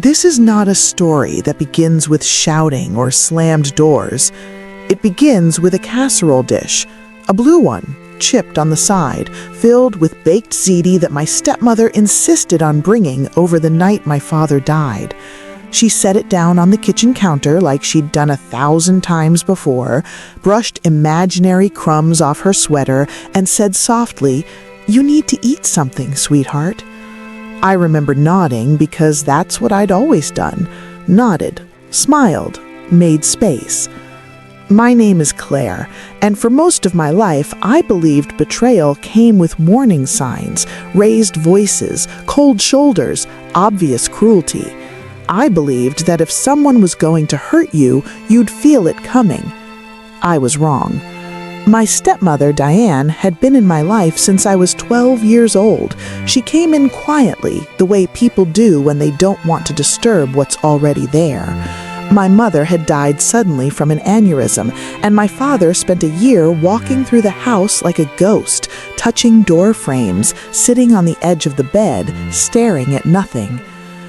This is not a story that begins with shouting or slammed doors. It begins with a casserole dish, a blue one, chipped on the side, filled with baked ziti that my stepmother insisted on bringing over the night my father died. She set it down on the kitchen counter like she'd done 1,000 times before, brushed imaginary crumbs off her sweater, and said softly, "You need to eat something, sweetheart." I remember nodding because that's what I'd always done. Nodded, smiled, made space. My name is Claire, and for most of my life, I believed betrayal came with warning signs, raised voices, cold shoulders, obvious cruelty. I believed that if someone was going to hurt you, you'd feel it coming. I was wrong. My stepmother, Diane, had been in my life since I was 12 years old. She came in quietly, the way people do when they don't want to disturb what's already there. My mother had died suddenly from an aneurysm, and my father spent a year walking through the house like a ghost, touching door frames, sitting on the edge of the bed, staring at nothing.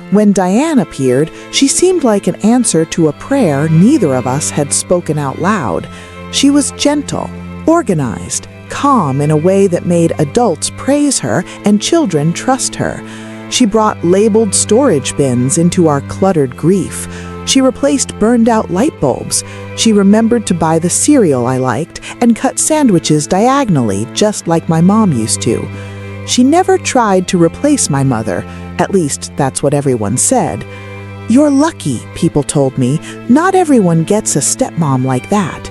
When Diane appeared, she seemed like an answer to a prayer neither of us had spoken out loud. She was gentle, organized, calm in a way that made adults praise her and children trust her. She brought labeled storage bins into our cluttered grief. She replaced burned-out light bulbs. She remembered to buy the cereal I liked and cut sandwiches diagonally, just like my mom used to. She never tried to replace my mother, at least that's what everyone said. "You're lucky," people told me. "Not everyone gets a stepmom like that."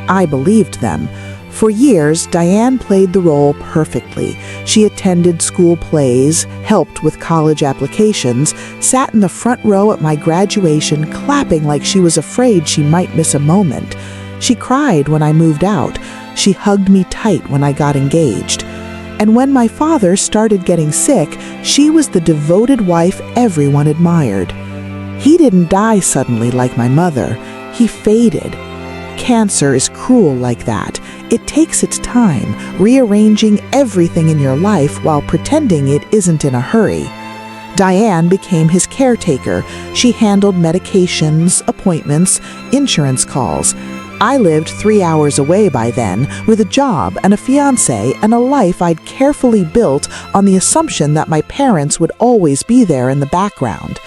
I believed them. For years, Diane played the role perfectly. She attended school plays, helped with college applications, sat in the front row at my graduation clapping like she was afraid she might miss a moment. She cried when I moved out. She hugged me tight when I got engaged. And when my father started getting sick, she was the devoted wife everyone admired. He didn't die suddenly like my mother. He faded. Cancer is cruel like that. It takes its time, rearranging everything in your life while pretending it isn't in a hurry. Diane became his caretaker. She handled medications, appointments, insurance calls. I lived 3 hours away by then, with a job and a fiancé and a life I'd carefully built on the assumption that my parents would always be there in the background.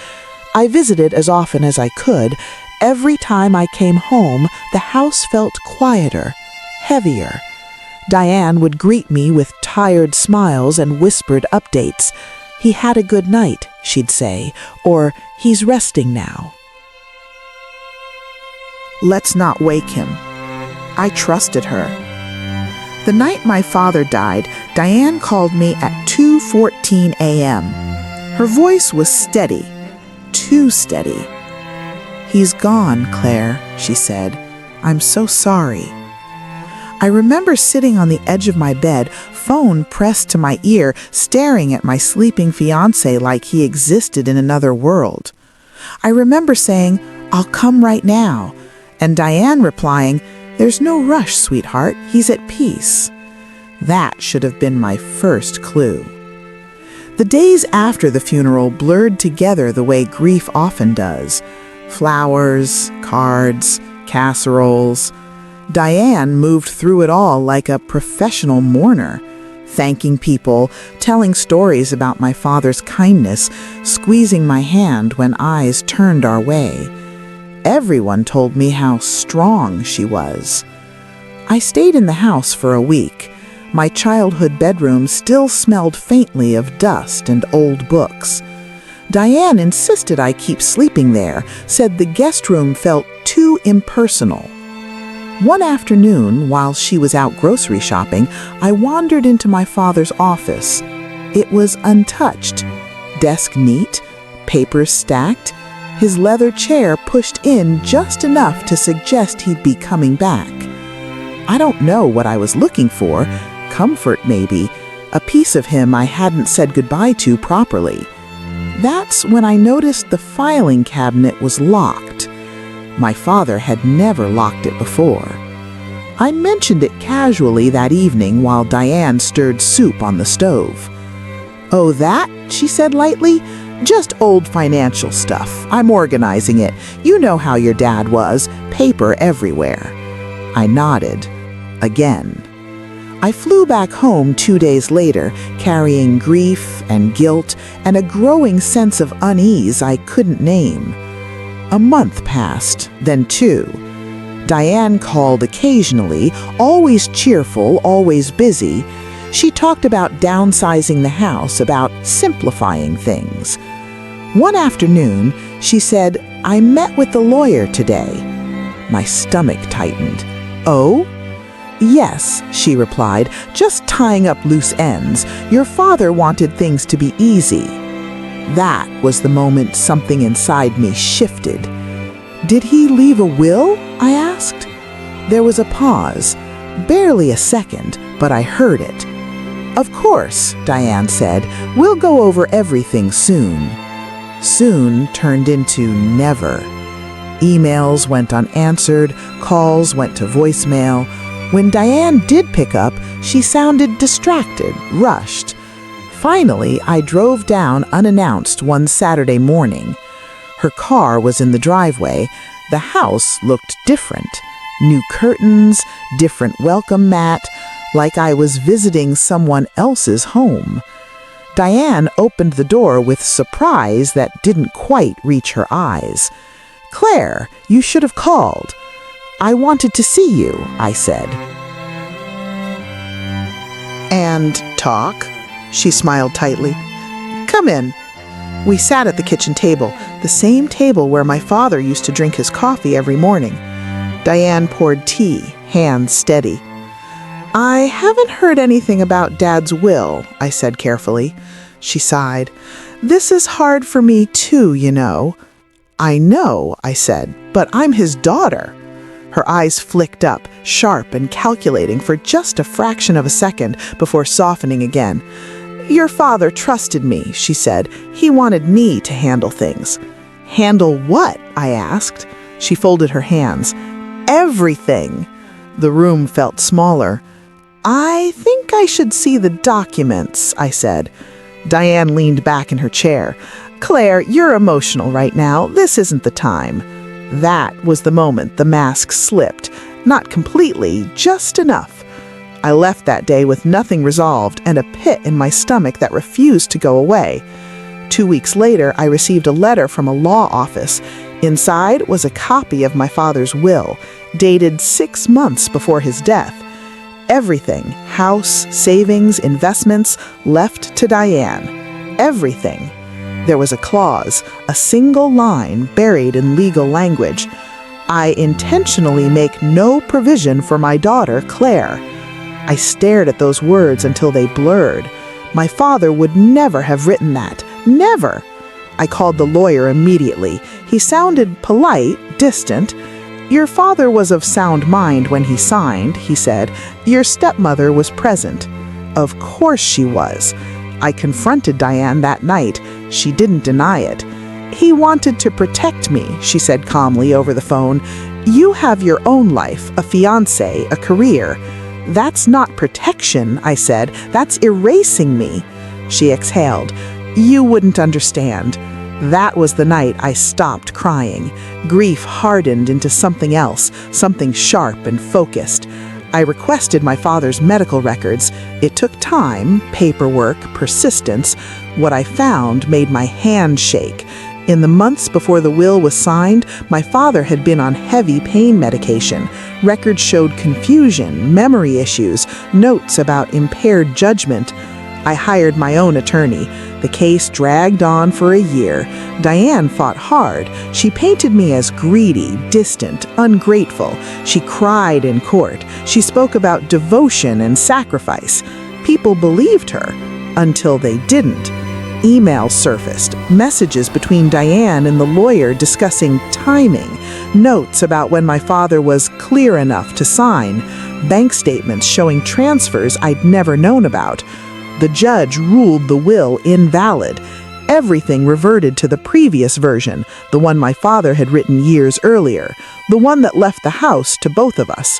I visited as often as I could. Every time I came home, the house felt quieter, heavier. Diane would greet me with tired smiles and whispered updates. "He had a good night," she'd say, or "He's resting now." Let's not wake him. I trusted her. The night my father died, Diane called me at 2:14 a.m. Her voice was steady, too steady. "He's gone, Claire," she said. "I'm so sorry." I remember sitting on the edge of my bed, phone pressed to my ear, staring at my sleeping fiancé like he existed in another world. I remember saying, "I'll come right now," and Diane replying, "There's no rush, sweetheart. He's at peace." That should have been my first clue. The days after the funeral blurred together the way grief often does. Flowers, cards, casseroles. Diane moved through it all like a professional mourner, thanking people, telling stories about my father's kindness, squeezing my hand when eyes turned our way. Everyone told me how strong she was. I stayed in the house for a week. My childhood bedroom still smelled faintly of dust and old books. Diane insisted I keep sleeping there, said the guest room felt too impersonal. One afternoon, while she was out grocery shopping, I wandered into my father's office. It was untouched. Desk neat, papers stacked, his leather chair pushed in just enough to suggest he'd be coming back. I don't know what I was looking for. Comfort, maybe. A piece of him I hadn't said goodbye to properly. That's when I noticed the filing cabinet was locked. My father had never locked it before. I mentioned it casually that evening while Diane stirred soup on the stove. "Oh, that?" she said lightly. Just old financial stuff. I'm organizing it. You know how your dad was. Paper everywhere. I nodded. Again. I flew back home 2 days later, carrying grief and guilt and a growing sense of unease I couldn't name. A month passed, then 2. Diane called occasionally, always cheerful, always busy. She talked about downsizing the house, about simplifying things. One afternoon, she said, "I met with the lawyer today." My stomach tightened. "Oh?" "Yes," she replied, "just tying up loose ends. Your father wanted things to be easy." That was the moment something inside me shifted. "Did he leave a will?" I asked. There was a pause, barely a second, but I heard it. "Of course," Diane said, "we'll go over everything soon." Soon turned into never. Emails went unanswered, calls went to voicemail. When Diane did pick up, she sounded distracted, rushed. Finally, I drove down unannounced one Saturday morning. Her car was in the driveway. The house looked different. New curtains, different welcome mat, like I was visiting someone else's home. Diane opened the door with surprise that didn't quite reach her eyes. "Claire, you should have called." "I wanted to see you," I said. "And talk?" She smiled tightly. "Come in." We sat at the kitchen table, the same table where my father used to drink his coffee every morning. Diane poured tea, hands steady. "I haven't heard anything about Dad's will," I said carefully. She sighed. "This is hard for me too, you know." "I know," I said, "but I'm his daughter." Her eyes flicked up, sharp and calculating for just a fraction of a second before softening again. "Your father trusted me," she said. "He wanted me to handle things." "Handle what?" I asked. She folded her hands. "Everything." The room felt smaller. "I think I should see the documents," I said. Diane leaned back in her chair. "Claire, you're emotional right now. This isn't the time." That was the moment the mask slipped. Not completely, just enough. I left that day with nothing resolved and a pit in my stomach that refused to go away. 2 weeks later, I received a letter from a law office. Inside was a copy of my father's will, dated 6 months before his death. Everything, house, savings, investments, left to Diane. Everything. There was a clause, a single line buried in legal language. "I intentionally make no provision for my daughter, Claire." I stared at those words until they blurred. My father would never have written that. Never. I called the lawyer immediately. He sounded polite, distant. "Your father was of sound mind when he signed," he said. "Your stepmother was present." Of course she was. I confronted Diane that night. She didn't deny it. "He wanted to protect me," she said calmly over the phone. "You have your own life, a fiancé, a career." "That's not protection," I said. "That's erasing me." She exhaled. "You wouldn't understand." That was the night I stopped crying. Grief hardened into something else, something sharp and focused. I requested my father's medical records. It took time, paperwork, persistence. What I found made my hand shake. In the months before the will was signed, my father had been on heavy pain medication. Records showed confusion, memory issues, notes about impaired judgment. I hired my own attorney. The case dragged on for a year. Diane fought hard. She painted me as greedy, distant, ungrateful. She cried in court. She spoke about devotion and sacrifice. People believed her, until they didn't. Emails surfaced, messages between Diane and the lawyer discussing timing, notes about when my father was clear enough to sign, bank statements showing transfers I'd never known about. The judge ruled the will invalid. Everything reverted to the previous version, the one my father had written years earlier, the one that left the house to both of us.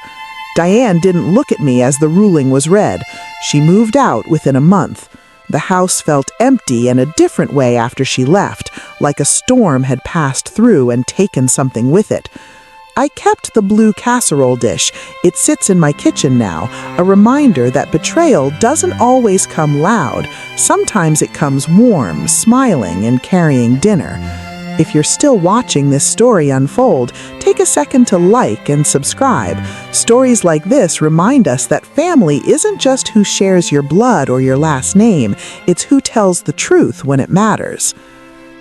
Diane didn't look at me as the ruling was read. She moved out within a month. The house felt empty in a different way after she left, like a storm had passed through and taken something with it. I kept the blue casserole dish. It sits in my kitchen now, a reminder that betrayal doesn't always come loud. Sometimes it comes warm, smiling, and carrying dinner. If you're still watching this story unfold, take a second to like and subscribe. Stories like this remind us that family isn't just who shares your blood or your last name, it's who tells the truth when it matters.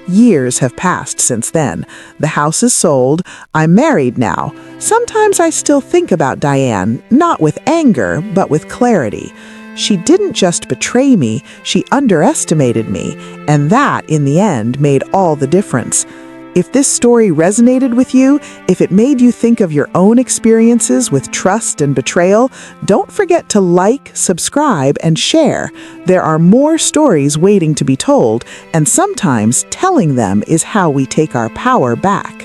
Years have passed since then. The house is sold. I'm married now. Sometimes I still think about Diane, not with anger, but with clarity. She didn't just betray me, she underestimated me, and that, in the end, made all the difference. If this story resonated with you, if it made you think of your own experiences with trust and betrayal, don't forget to like, subscribe, and share. There are more stories waiting to be told, and sometimes telling them is how we take our power back.